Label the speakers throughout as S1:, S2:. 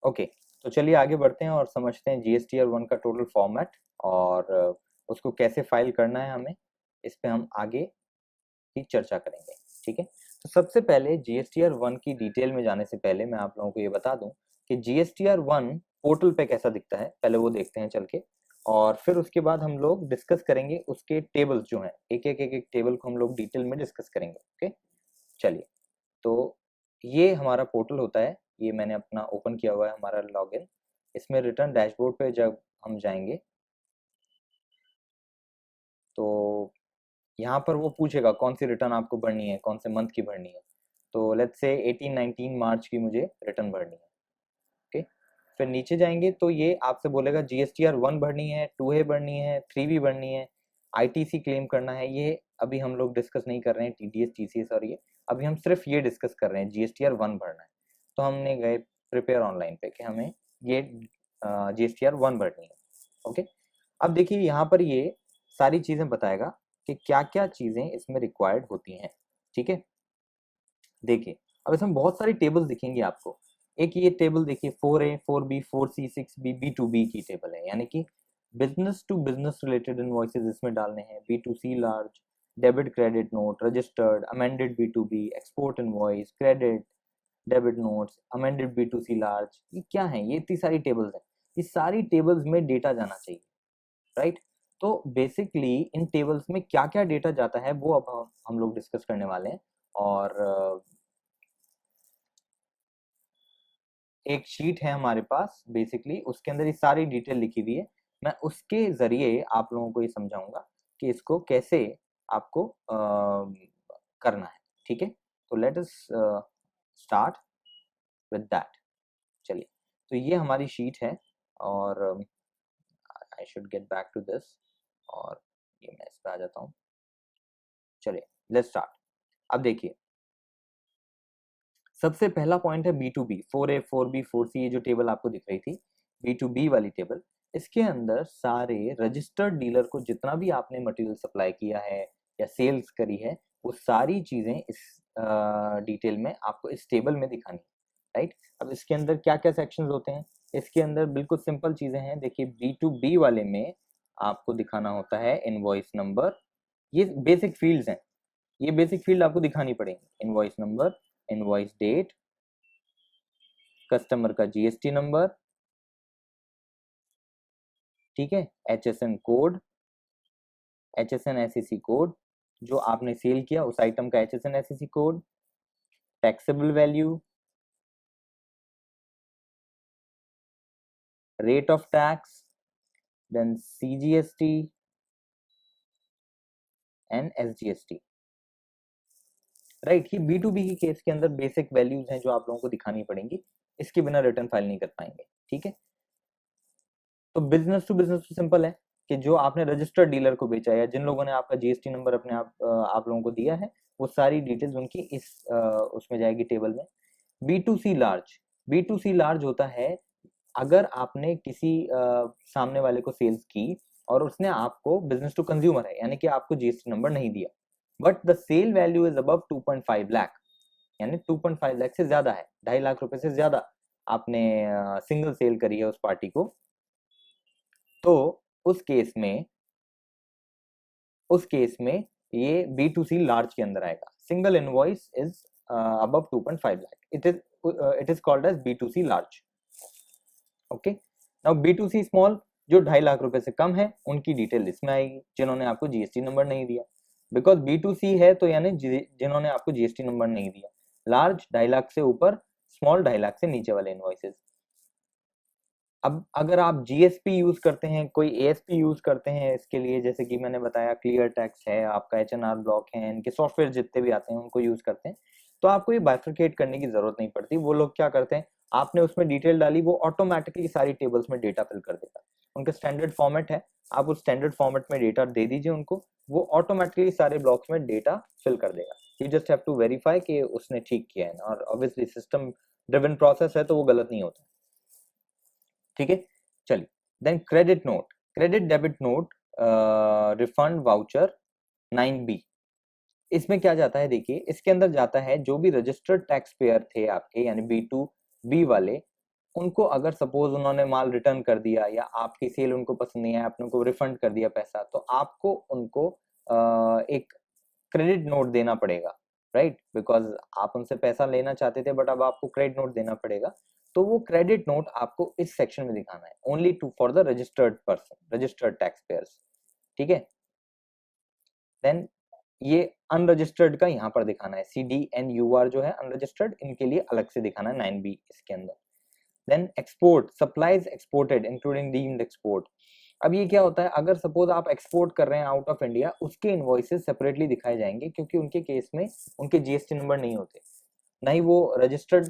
S1: Okay, तो चलिए आगे बढ़ते हैं और समझते हैं जीएसटीआर 1 का टोटल फॉर्मेट और उसको कैसे फाइल करना है हमें, इस पे हम आगे की चर्चा करेंगे। ठीक है, तो सबसे पहले जीएसटीआर 1 की डिटेल में जाने से पहले मैं आप लोगों को ये बता दूं कि जीएसटीआर 1 पोर्टल पे कैसा दिखता है, पहले वो देखते हैं चल के, और फिर उसके बाद हम लोग डिस्कस करेंगे उसके टेबल्स जो हैं, एक एक टेबल को हम लोग डिटेल में डिस्कस करेंगे। ओके, चलिए, तो ये हमारा पोर्टल होता है, ये मैंने अपना ओपन किया हुआ है हमारा लॉगिन। इसमें रिटर्न डैशबोर्ड पे जब हम जाएंगे तो यहाँ पर वो पूछेगा कौन सी रिटर्न आपको भरनी है, कौन से मंथ की भरनी है। तो लेट्स से 18-19 मार्च की मुझे रिटर्न भरनी है। ओके, फिर नीचे जाएंगे तो ये आपसे बोलेगा जीएसटीआर 1 भरनी है, 2A भरनी है, 3B भरनी है, आईटीसी क्लेम करना है। ये अभी हम लोग डिस्कस नहीं कर रहे हैं, टीडीएस टीसीएस और ये अभी हम सिर्फ ये डिस्कस कर रहे हैं, जीएसटीआर 1 भरना है। तो हमने गए प्रिपेयर ऑनलाइन पे कि हमें ये जीएसटीआर 1 भरनी है। ओके, अब देखिए यहाँ पर ये सारी चीजें बताएगा कि क्या क्या चीजें इसमें रिक्वायर्ड होती हैं। ठीक है, देखिए अब इसमें बहुत सारी टेबल्स दिखेंगी आपको। एक ये टेबल देखिए 4A 4B 4C 6B B2B की टेबल है, यानी कि business to business related invoices इसमें डालने हैं। B2C large, debit credit note, registered, amended B2B, export invoice, credit debit notes, amended B2C large, ये क्या है, ये इतनी सारी टेबल्स हैं। ये सारी टेबल्स में डेटा जाना चाहिए, राइट। तो बेसिकली इन टेबल्स में क्या क्या डेटा जाता है वो अब हम लोग डिस्कस करने वाले हैं। और एक शीट है हमारे पास, बेसिकली उसके अंदर ये सारी डिटेल लिखी हुई है। मैं उसके जरिए आप लोगों को ये समझाऊंगा कि इसको कैसे आपको करना है। ठीक है, तो let us start with that. चलिए, तो ये हमारी शीट है और I should get back to this, और ये मैं इस पे आ जाता हूँ। चलिए, लेट्स स्टार्ट। अब देखिए, सबसे पहला पॉइंट है B2B, 4A 4B 4C, ये जो टेबल आपको दिख रही थी B2B वाली टेबल। इसके अंदर सारे रजिस्टर्ड डीलर को जितना भी आपने मटेरियल सप्लाई किया है या सेल्स करी है, वो सारी चीजें इस डिटेल में आपको इस टेबल में दिखानी है, राइट। अब इसके अंदर क्या क्या सेक्शंस होते हैं, इसके अंदर बिल्कुल सिंपल चीजें हैं। देखिए B2B वाले में आपको दिखाना होता है इनवॉइस नंबर, ये बेसिक फील्ड्स हैं, ये बेसिक फील्ड आपको दिखानी पड़ेंगी। Invoice number, invoice date, customer का जीएसटी नंबर, ठीक है, HSN code, HSN SEC code, जो आपने सेल किया उस आइटम का HSN SEC code, taxable value, rate of tax, then CGST and SGST, right. ये B2B के केस के अंदर बेसिक वैल्यूज हैं जो आप लोगों को दिखानी पड़ेंगी, इसके बिना रिटर्न फाइल नहीं कर पाएंगे। ठीक है, तो बिजनेस टू बिजनेस तो सिंपल है कि जो आपने रजिस्टर्ड डीलर को बेचा या जिन लोगों ने आपका जीएसटी नंबर अपने आप लोगों को दिया है, वो सारी डिटेल्स उनकी इस उसमें जाएगी टेबल में। B2C लार्ज, B2C लार्ज होता है अगर आपने किसी सामने वाले को सेल्स की और उसने आपको बिजनेस टू कंज्यूमर है, यानी कि आपको जीएसटी नंबर नहीं दिया, but the sale value is above 2.5 lakh, यानी 2.5 लाख से ज्यादा है, 2.5 लाख रुपए से ज्यादा आपने सिंगल सेल करी है उस पार्टी को, तो उस केस में ये B2C लार्ज के अंदर आएगा। Single invoice is above 2.5 lakh, it is called as B2C large. Okay, now B2C small, जो 2.5 लाख रुपए से कम है, उनकी डिटेल इसमें आएगी, जिन्होंने आपको जीएसटी नंबर नहीं दिया। बिकॉज B2C है तो यानी जिन्होंने आपको जीएसटी नंबर नहीं दिया। लार्ज 2.5 लाख से ऊपर, स्मॉल 2.5 लाख से नीचे वाले इनवॉइसेस। अब अगर आप जीएसपी यूज करते हैं, कोई एएसपी यूज करते हैं इसके लिए, जैसे कि मैंने बताया क्लियर टैक्स है, आपका एचएनआर ब्लॉक है, इनके सॉफ्टवेयर जितने भी आते हैं उनको यूज करते हैं, तो आपको ये बाइफरकेट करने की जरूरत नहीं पड़ती। वो लोग क्या करते हैं, आपने उसमें डिटेल डाली, वो ऑटोमेटिकली सारी टेबल्स में डेटा फिल कर देगा। उनके स्टैंडर्ड फॉर्मेट है, आप उस स्टैंडर्ड फॉर्मेट में डेटा दे दीजिए उनको, वो ऑटोमेटिकली सारे ब्लॉक्स में डेटा फिल कर देगा। You just have to verify कि उसने ठीक किया है, और ऑब्वियसली सिस्टम ड्रिवन प्रोसेस है तो वो गलत नहीं होता। ठीक है, चलिए, then credit note, credit debit note, refund voucher 9B, इसमें क्या जाता है, देखिए इसके अंदर जाता है जो भी रजिस्टर्ड टैक्स पेयर थे आपके, यानी B2B वाले, उनको अगर सपोज उन्होंने माल रिटर्न कर दिया या आपकी सेल उनको पसंद नहीं है, आपने उनको रिफंड कर दिया पैसा, तो आपको उनको एक क्रेडिट नोट देना पड़ेगा, राइट? बिकॉज आप उनसे पैसा लेना चाहते थे बट अब आपको क्रेडिट नोट देना पड़ेगा। तो वो क्रेडिट नोट आपको इस सेक्शन में दिखाना है, only to for the registered person, registered tax payers, ठीक है। देन ये अनरजिस्टर्ड का यहाँ पर दिखाना है, CDNUR जो है अनरजिस्टर्ड, इनके लिए अलग से दिखाना है 9B इसके अंदर। Then export, supplies exported including deemed export. अब ये क्या होता है, अगर सपोज आप एक्सपोर्ट कर रहे हैं आउट ऑफ इंडिया, उसके इनवॉइसेस सेपरेटली दिखाए जाएंगे, क्योंकि उनके केस में उनके GST नंबर नहीं होते, ना ही वो रजिस्टर्ड,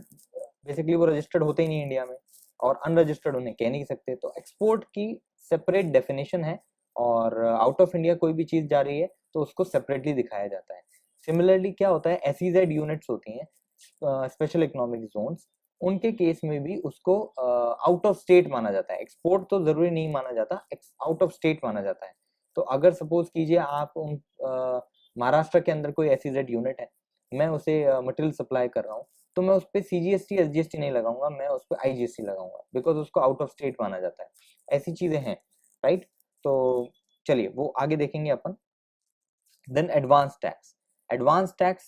S1: बेसिकली वो रजिस्टर्ड होते ही नहीं इंडिया में, और अनरजिस्टर्ड उन्हें कह नहीं सकते। तो एक्सपोर्ट की सेपरेट डेफिनेशन है, और आउट ऑफ इंडिया कोई भी चीज जा रही है तो उसको सेपरेटली दिखाया जाता है। सिमिलरली क्या होता है, SEZ यूनिट्स होती हैं, स्पेशल इकोनॉमिक जोन्स, उनके केस में भी उसको आउट ऑफ स्टेट माना जाता है। एक्सपोर्ट तो जरूरी नहीं माना जाता, आउट ऑफ स्टेट माना जाता है। तो अगर सपोज कीजिए आप महाराष्ट्र के अंदर कोई SEZ यूनिट है, मैं उसे मटेरियल सप्लाई कर रहा हूँ, तो मैं उस पर CGST SGST नहीं लगाऊंगा, मैं उस पर IGST लगाऊंगा, बिकॉज उसको आउट ऑफ स्टेट माना जाता है। ऐसी चीजें हैं, राइट? तो चलिए वो आगे देखेंगे अपन। Then advance tax. Advance tax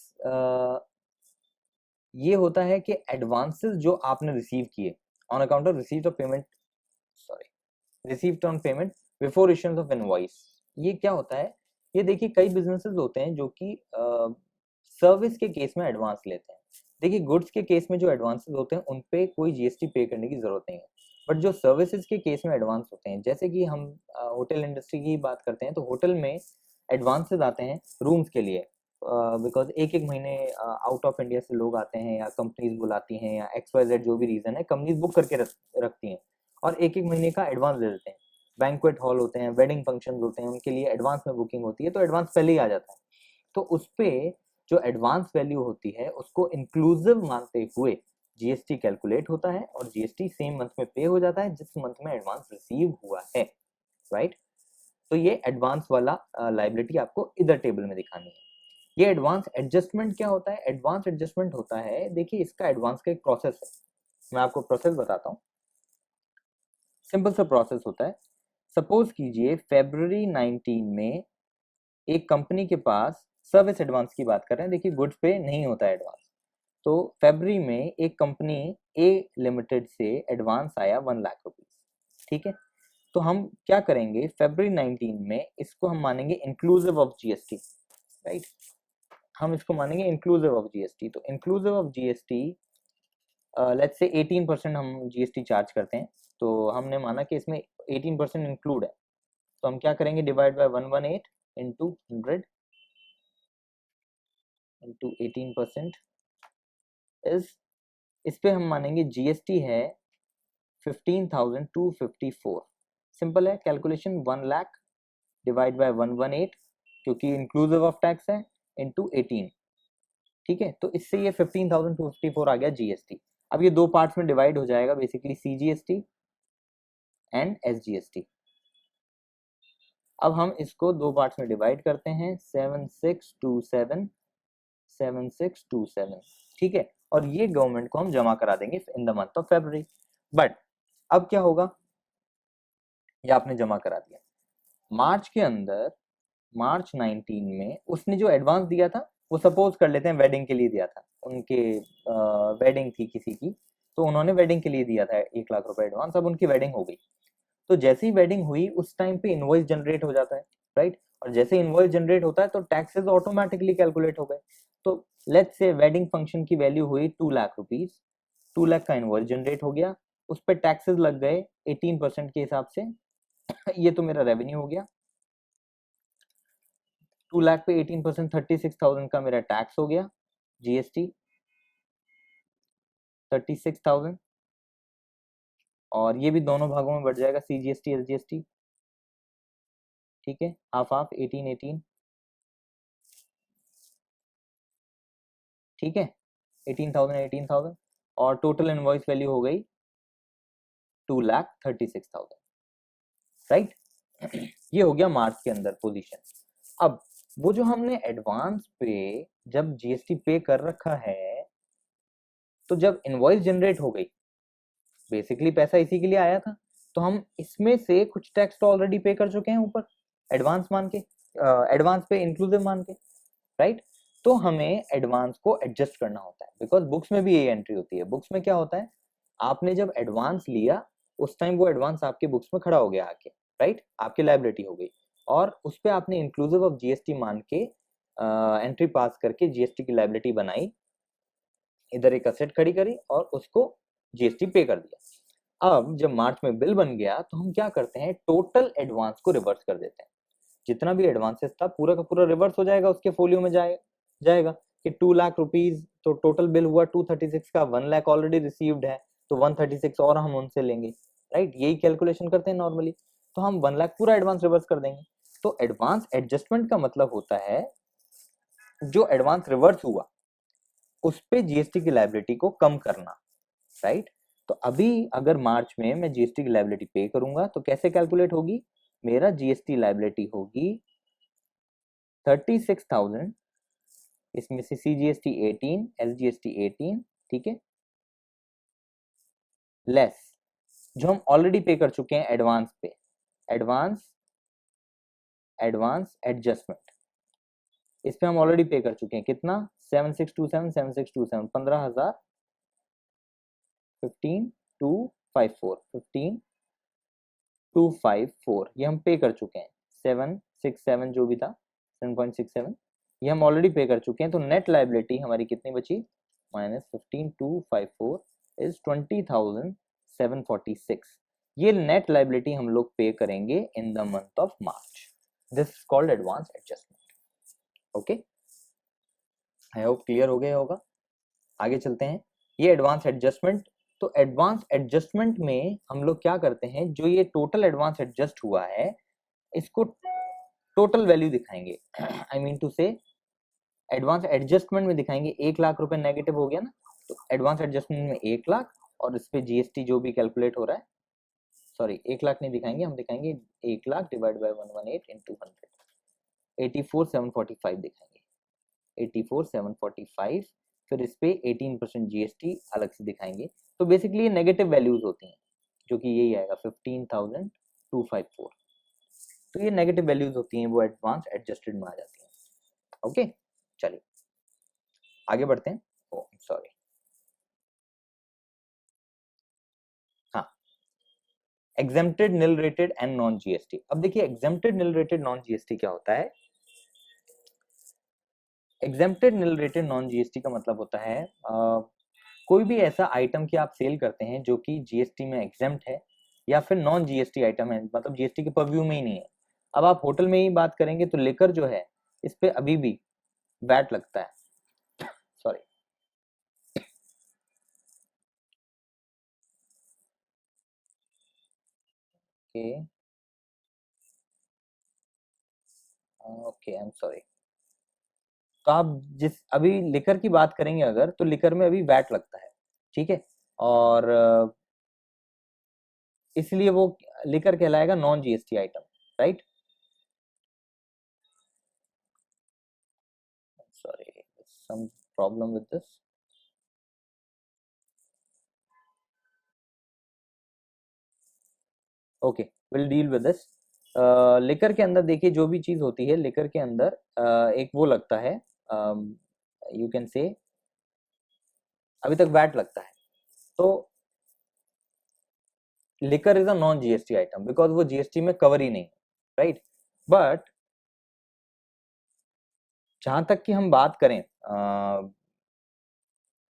S1: ये होता है कि एडवांसेस जो आपने रिसीव किए on account of received of payment, sorry, received on payment before issuance of invoice. ये क्या होता है, ये देखिए कई बिजनेसेस होते हैं जो कि सर्विस के केस में एडवांस लेते हैं। देखिए गुड्स के केस में जो एडवांसेस होते हैं उन पे कोई GST पे करने की जरूरत नहीं है, बट जो सर्विसेज के केस में एडवांस होते हैं, जैसे कि हम होटल इंडस्ट्री की बात करते हैं, तो होटल में एडवांसेस आते हैं रूम्स के लिए, बिकॉज एक एक महीने आउट ऑफ इंडिया से लोग आते हैं, या कंपनीज बुलाती हैं, या XYZ जो भी रीजन है, कंपनीज बुक करके रखती हैं, और एक एक महीने का एडवांस दे देते हैं। बैंक्वेट हॉल होते हैं, वेडिंग फंक्शन होते हैं, उनके लिए एडवांस में बुकिंग होती है, तो एडवांस पहले ही आ जाता है। तो उस पर जो एडवांस वैल्यू होती है उसको इंक्लूसिव मानते हुए GST कैलकुलेट होता है, और GST सेम मंथ में पे हो जाता है जिस मंथ में एडवांस रिसीव हुआ है, राइट? तो ये एडवांस वाला लायबिलिटी आपको इधर टेबल में दिखानी है। ये एडवांस एडजस्टमेंट क्या होता है? एडवांस एडजस्टमेंट होता है, देखिए इसका एडवांस का एक प्रोसेस है, मैं आपको प्रोसेस बताता हूँ। सिंपल सा प्रोसेस होता है। सपोज कीजिए February 19 में एक कंपनी के पास सर्विस एडवांस की बात कर रहे हैं, देखिए गुड्स पे नहीं होता है एडवांस। तो फरवरी में एक कंपनी ए लिमिटेड से एडवांस आया 1,00,000 रुपीज, ठीक है। तो हम क्या करेंगे, February 19 में इसको हम मानेंगे इंक्लूसिव ऑफ GST, राइट? हम इसको मानेंगे इंक्लूसिव ऑफ GST। तो inclusive of GST let's say 18% हम GST चार्ज करते हैं, तो हमने माना कि इसमें 18% इंक्लूड है, तो हम क्या करेंगे, डिवाइड बाय 118 इंटू 100 इंटू 18% इस पे हम मानेंगे GST है 15,254। सिंपल है कैलकुलेशन, 1,00,000 डिवाइड बाय 118, क्योंकि इंक्लूसिव ऑफ टैक्स है, इंटू 18, ठीक है। तो इससे ये 15,254 आ गया GST। अब ये दो पार्ट्स में डिवाइड हो जाएगा, बेसिकली CGST एंड SGST। अब हम इसको दो पार्ट्स में डिवाइड करते हैं, 7627 7627, ठीक है। और ये गवर्नमेंट को हम जमा करा देंगे in the month of February। But अब क्या होगा, ये आपने जमा करा दिया मार्च के अंदर, मार्च 19 में उसने जो एडवांस दिया था, वो सपोज कर लेते हैं वेडिंग के लिए दिया था, उनके वेडिंग थी किसी की, तो उन्होंने वेडिंग के लिए दिया था 1,00,000 रुपए एडवांस। अब उनकी वेडिंग हो गई, तो जैसे ही वेडिंग हुई उस टाइम पे इनवॉइस जनरेट हो जाता है, राइट? और जैसे इनवॉइस जनरेट होता है तो टैक्सेस ऑटोमेटिकली कैलकुलेट हो गए। तो लेट्स से वेडिंग फंक्शन की वैल्यू हुई 2,00,000 रुपीज, 2,00,000 का इनवॉइस जनरेट हो गया, उस पर टैक्सेस लग गए 18% के हिसाब से। ये तो मेरा रेवेन्यू हो गया, 2,00,000 पे 18%, 36,000 का मेरा टैक्स हो गया, GST 36,000, और ये भी दोनों भागों में बढ़ जाएगा, CGST SGST, ठीक है, हाफ हाफ 18 ठीक है, 18,000 और टोटल इनवॉइस वैल्यू हो गई 2,36,000, राइट? ये हो गया मार्च के अंदर पोजीशन। अब वो जो हमने एडवांस पे जब GST पे कर रखा है, तो जब इनवॉइस जनरेट हो गई, बेसिकली पैसा इसी के लिए आया था, तो हम इसमें से कुछ टैक्स तो ऑलरेडी पे कर चुके हैं ऊपर, एडवांस मान के, एडवांस पे इंक्लूसिव मान के, राइट। तो हमें एडवांस को एडजस्ट करना होता है, बिकॉज बुक्स में भी यही एंट्री होती है। बुक्स में क्या होता है, आपने जब एडवांस लिया उस टाइम वो एडवांस आपके बुक्स में खड़ा हो गया आके, राइट, आपकी लायबिलिटी हो गई, और उस पर आपने इंक्लूसिव ऑफ जीएसटी मान के एंट्री पास करके जीएसटी की लायबिलिटी बनाई, इधर एक असेट खड़ी करी और उसको जीएसटी पे कर दिया। अब जब मार्च में बिल बन गया तो हम क्या करते हैं, टोटल एडवांस को रिवर्स कर देते हैं। जितना भी एडवांसेस था पूरा का पूरा रिवर्स हो जाएगा, उसके फोलियो में जाएगा कि 2 लाख रुपीज, तो टोटल बिल हुआ 236 का, 1 लाख ऑलरेडी रिसीव्ड है, तो 136 और हम उनसे लेंगे, राइट। यही कैलकुलेशन करते हैं नॉर्मली, तो हम 1 लाख पूरा एडवांस रिवर्स कर देंगे। तो एडवांस एडजस्टमेंट का मतलब होता है जो एडवांस रिवर्स हुआ उस पे जीएसटी की लायबिलिटी को कम करना, राइट। तो अभी अगर मार्च में मैं जीएसटी की लायबिलिटी पे करूंगा तो कैसे कैलकुलेट होगी, मेरा जीएसटी लायबिलिटी होगी 36,000, इसमें से सीजीएसटी 18, एसजीएसटी 18, ठीक है, लेस जो हम ऑलरेडी पे कर चुके हैं एडवांस पे, एडवांस एडजस्टमेंट, इस पे हम ऑलरेडी पे कर चुके हैं कितना, 7627, 15,000, 15,254, 15,254 ये हम पे कर चुके हैं, 767 जो भी था, 7.67 ये हम ऑलरेडी पे कर चुके हैं। तो नेट लायबिलिटी हमारी कितनी बची, माइनस 15,254 इज 20,746। ये नेट लायबिलिटी हम लोग पे करेंगे in the month of March. This is called advance adjustment. Okay, I hope clear हो गया होगा। आगे चलते हैं, ये एडवांस एडजस्टमेंट, तो एडवांस एडजस्टमेंट में हम लोग क्या करते हैं, जो ये टोटल एडवांस एडजस्ट हुआ है इसको टोटल वैल्यू दिखाएंगे, आई मीन टू से एडवांस एडजस्टमेंट में दिखाएंगे 1 लाख रुपए नेगेटिव हो गया ना, तो एडवांस एडजस्टमेंट में 1 लाख और इस पे जीएसटी जो भी कैलकुलेट हो रहा है, सॉरी 1 लाख नहीं दिखाएंगे, हम दिखाएंगे 1 लाख डिवाइड बाय 118 इंटू 100, 84,745 दिखाएंगे, 84,745, फिर इस पे 18% जीएसटी अलग से दिखाएंगे। तो बेसिकली ये नेगेटिव वैल्यूज होती हैं, जो कि यही आएगा 15,254, तो ये नेगेटिव वैल्यूज होती हैं, वो एडवांस एडजस्टेड में आ जाती हैं। ओके, चलिए आगे बढ़ते हैं। ओ सॉरी, हाँ, exempted, nil rated and non GST. अब देखिए एग्जेम्प्टेड, निल रेटेड, नॉन जीएसटी क्या होता है। एग्जेम्प्टेड, निल रेटेड, नॉन जीएसटी का मतलब होता है कोई भी ऐसा आइटम कि आप सेल करते हैं जो कि जीएसटी में एग्जेम्प्ट है, या फिर नॉन जीएसटी आइटम है, मतलब जीएसटी के परव्यू में ही नहीं है। अब आप होटल में ही बात करेंगे तो लेकर जो है इस पे अभी भी वैट लगता है, sorry, okay okay, I am sorry. तो आप जिस अभी लिकर की बात करेंगे अगर, तो लिकर में अभी वैट लगता है, ठीक है, और इसलिए वो लिकर कहलाएगा non GST item, right. Sorry, some problem with this, okay, will deal with this. Liquor के अंदर देखिए जो भी चीज होती है लिकर के अंदर एक वो लगता है, यू कैन से अभी तक वैट लगता है। तो liquor is a non GST item because वो जीएसटी में कवर ही नहीं, राइट। बट जहां तक कि हम बात करें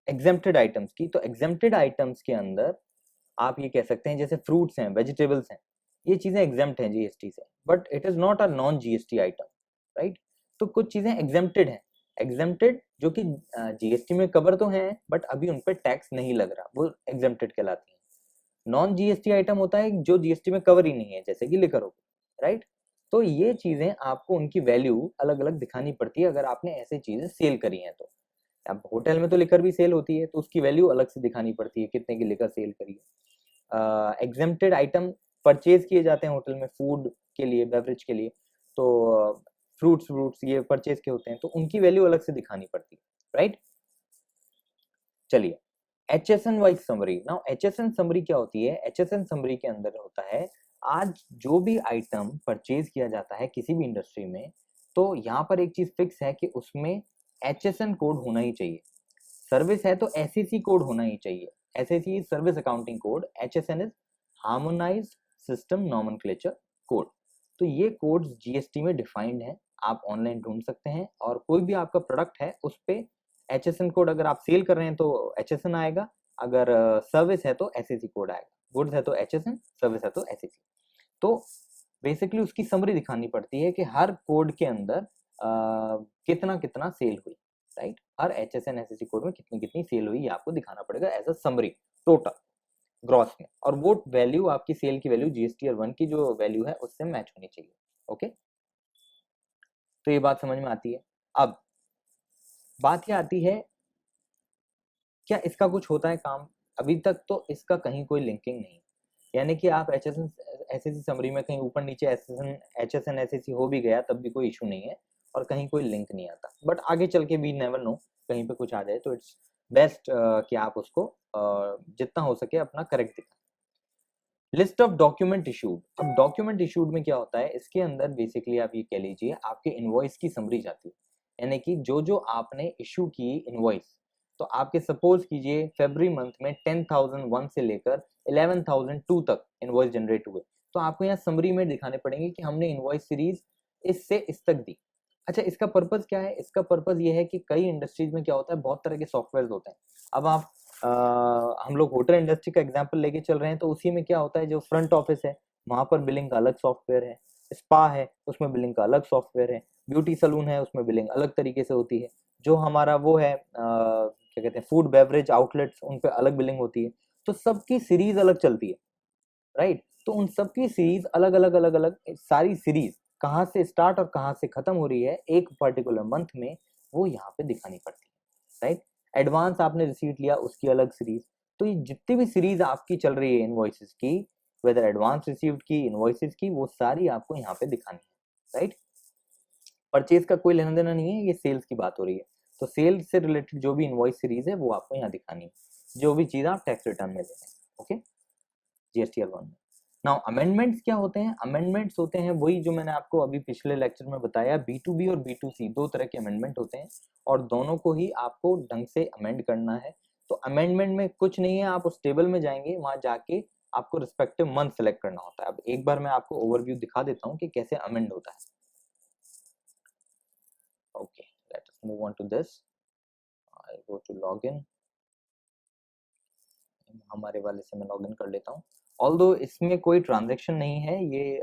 S1: एग्जेम्प्टेड आइटम्स की, तो एग्जेम्प्टेड आइटम्स के अंदर आप ये कह सकते हैं जैसे फ्रूट्स हैं, वेजिटेबल्स हैं, ये चीजें एग्जेम्प्ट हैं जीएसटी से, but it is not a non GST item, right. तो कुछ चीजें एग्जेम्प्टेड हैं, एग्जेम्प्टेड जो कि जीएसटी में कवर तो हैं बट अभी उन पर टैक्स नहीं लग रहा, वो एग्जेम्प्टेड कहलाती हैं। नॉन जीएसटी आइटम होता है जो जीएसटी में कवर ही नहीं है, जैसे कि लिकर हो, राइट। तो ये चीजें आपको उनकी वैल्यू अलग अलग दिखानी पड़ती है अगर आपने ऐसी चीजें सेल करी हैं तो। अब होटल में तो लिकर भी सेल होती है तो उसकी वैल्यू अलग से दिखानी पड़ती है, कितने की लिकर सेल करी है। एग्जेम्प्टेड आइटम परचेज किए जाते हैं होटल में फूड के लिए, बेवरेज के लिए, तो फ्रूट्स फ्रूट्स ये परचेज के होते हैं, तो उनकी वैल्यू अलग से दिखानी पड़ती है, राइट। चलिए HSN wise summary. Now HSN summary क्या होती है? HSN समरी के अंदर होता है आज जो भी आइटम परचेज किया जाता है किसी भी इंडस्ट्री में, तो यहाँ पर एक चीज फिक्स है कि उसमें HSN कोड होना ही चाहिए। सर्विस है तो SEC कोड होना ही चाहिए। SEC is service accounting code, HSN is harmonised system nomenclature code. तो ये कोड्स GST में डिफाइंड है, आप ऑनलाइन ढूंढ सकते हैं, और कोई भी आपका प्रोडक्ट है उस पे HSN कोड, अगर आप सेल कर रहे हैं तो HSN आएगा, अगर सर्विस है तो SEC कोड आएगा। गुड्स है तो HSN, सर्विस है तो SEC। तो बेसिकली उसकी समरी दिखानी पड़ती है कि हर कोड के अंदर कितना कितना सेल हुई, राइट। हर HSN SEC कोड में कितनी कितनी सेल हुई, ये आपको दिखाना पड़ेगा as a summary total gross में, और वो वैल्यू आपकी सेल की वैल्यू GSTR 1 की जो वैल्यू है उससे मैच होनी चाहिए। ओके, तो ये बात समझ में आती है। अब बात ये आती है, क्या इसका कुछ होता है काम? अभी तक तो इसका कहीं कोई लिंकिंग नहीं, यानी कि आप HSN SEC समरी में कहीं ऊपर नीचे HSN SEC हो भी गया तब भी कोई इशू नहीं है, और कहीं कोई लिंक नहीं आता। बट आगे चल के वी नेवर नो, कहीं पे कुछ आ जाए तो इट्स बेस्ट कि आप उसको जितना हो सके अपना करेक्ट दिखाएं। List of document issued. अब डॉक्यूमेंट इशूड में क्या होता है, इसके अंदर बेसिकली आप ये कह लीजिए आपके इनवॉइस की समरी जाती है, यानी कि जो जो आपने इशू की इनवॉइस, तो आपके सपोज कीजिए फरवरी मंथ में 10,001 से लेकर 11,002 तक इनवॉइस जनरेट हुए, तो आपको यहाँ समरी में दिखाने पड़ेंगे कि हमने इनवॉइस सीरीज इससे इस तक दी। अच्छा, इसका पर्पज क्या है? इसका पर्पज ये है कि कई इंडस्ट्रीज में क्या होता है, बहुत तरह के सॉफ्टवेयर होते हैं। अब आप हम लोग होटल इंडस्ट्री का एग्जांपल लेके चल रहे हैं, तो उसी में क्या होता है, जो फ्रंट ऑफिस है वहां पर बिलिंग का अलग सॉफ्टवेयर है, स्पा है उसमें बिलिंग का अलग सॉफ्टवेयर है, ब्यूटी सलून है उसमें बिलिंग अलग तरीके से होती है, जो हमारा वो है क्या कहते हैं फूड बेवरेज आउटलेट्स, उन पे अलग बिलिंग होती है। तो सबकी सीरीज अलग चलती है, राइट। तो उन सबकी सीरीज अलग अलग अलग अलग, सारी सीरीज कहाँ से स्टार्ट और कहाँ से खत्म हो रही है एक पर्टिकुलर मंथ में, वो यहाँ पे दिखानी पड़ती है, राइट। एडवांस आपने रिसीट लिया उसकी अलग सीरीज। तो ये जितनी भी सीरीज आपकी चल रही है इनवॉइसेस की, वेदर एडवांस रिसीव्ड की, इनवॉइसेस की, वो सारी आपको यहाँ पे दिखानी है, राइट। परचेज का कोई लेना देना नहीं है, ये सेल्स की बात हो रही है। तो सेल्स से रिलेटेड जो भी इनवॉइस सीरीज है वो आपको यहाँ दिखानी है, जो भी चीज आप टैक्स रिटर्न में दे रहे हैं। ओके, GSTR 1 में। नाउ अमेंडमेंट्स क्या होते हैं? अमेंडमेंट्स होते हैं वही जो मैंने आपको अभी पिछले लेक्चर में बताया, B2B और B2C दो तरह के अमेंडमेंट होते हैं, और दोनों को ही आपको ढंग से अमेंड करना है। तो अमेंडमेंट में कुछ नहीं है, आप उस टेबल में जाएंगे, वहां जाके आपको रिस्पेक्टिव मंथ सेलेक्ट करना होता है। अब एक बार मैं आपको ओवरव्यू दिखा देता हूँ कि कैसे अमेंड होता है। Okay, let us move on to this. I go to login, हमारे वाले से मैं लॉगिन कर लेता हूँ। ऑल्दो इसमें कोई ट्रांजैक्शन नहीं है, ये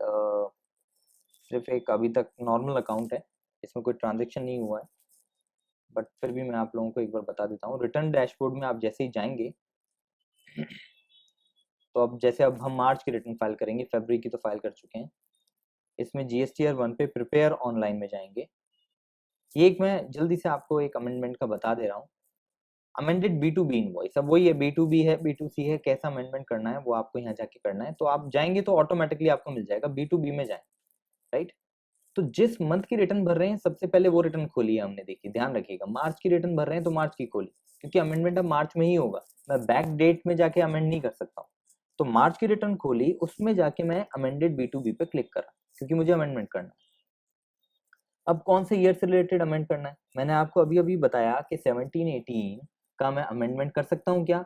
S1: सिर्फ एक अभी तक नॉर्मल अकाउंट है, इसमें कोई ट्रांजैक्शन नहीं हुआ है, बट फिर भी मैं आप लोगों को एक बार बता देता हूँ। रिटर्न डैशबोर्ड में आप जैसे ही जाएंगे, तो अब जैसे अब हम मार्च की रिटर्न फाइल करेंगे, फरवरी की तो फाइल कर चुके हैं, इसमें GSTR 1 पे प्रिपेयर ऑनलाइन में जाएंगे। ये एक मैं जल्दी से आपको एक अमेंडमेंट का बता दे रहा हूँ। अमेंडेड B2B इनवॉइस, अब वही है, B2B है B2C है, कैसा अमेंडमेंट करना है वो आपको यहाँ जाके करना है। तो आप जाएंगे तो ऑटोमेटिकली आपको मिल जाएगा, B2B में जाए, राइट। तो जिस मंथ की रिटर्न भर रहे हैं सबसे पहले वो रिटर्न खोलिए हमने, देखी ध्यान रखिएगा, मार्च की रिटर्न भर रहे हैं तो मार्च की खोली, क्योंकि अमेंडमेंट अब मार्च में ही होगा, मैं बैक डेट में जाके अमेंड नहीं कर सकता हूँ। तो मार्च की रिटर्न खोली, उसमें जाके मैं अमेंडेड B2B पे क्लिक करा, क्योंकि मुझे अमेंडमेंट करना है। अब कौन से ईयर से रिलेटेड अमेंड करना है, मैंने आपको अभी अभी बताया कि 17-18 का मैं अमेंडमेंट कर सकता हूँ, क्या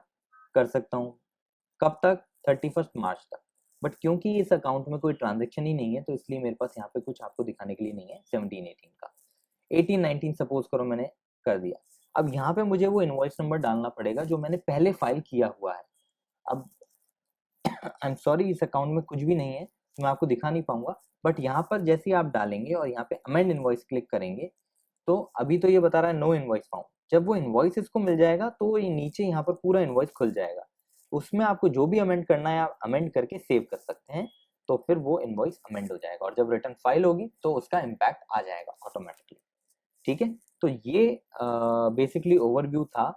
S1: कर सकता हूँ, कब तक, 31 मार्च तक। बट क्योंकि इस अकाउंट में कोई ट्रांजेक्शन ही नहीं है, तो इसलिए मेरे पास यहाँ पे कुछ आपको दिखाने के लिए नहीं है 17-18 का। 18-19 सपोज करो मैंने कर दिया। अब यहाँ पे मुझे वो इनवॉइस नंबर डालना पड़ेगा जो मैंने पहले फाइल किया हुआ है। अब आई एम सॉरी, इस अकाउंट में कुछ भी नहीं है तो मैं आपको दिखा नहीं पाऊंगा, बट यहाँ पर जैसे ही आप डालेंगे और यहाँ पे अमेंड इनवॉइस क्लिक करेंगे, तो अभी तो ये बता रहा है नो इनवॉइस फाउंड। जब वो इनवॉइस इसको मिल जाएगा तो ये नीचे यहाँ पर पूरा इनवॉइस खुल जाएगा, उसमें आपको जो भी अमेंड करना है आप अमेंड करके सेव कर सकते हैं, तो फिर वो इनवॉइस अमेंड हो जाएगा, और जब रिटर्न फाइल होगी तो उसका इम्पैक्ट आ जाएगा ऑटोमेटिकली। ठीक है, तो ये बेसिकली ओवरव्यू था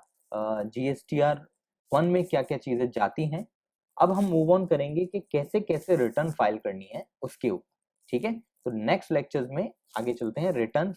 S1: GSTR 1 में क्या क्या चीजें जाती हैं। अब हम मूव ऑन करेंगे कि कैसे कैसे रिटर्न फाइल करनी है उसके ऊपर। ठीक है, तो नेक्स्ट लेक्चर्स में आगे चलते हैं रिटर्न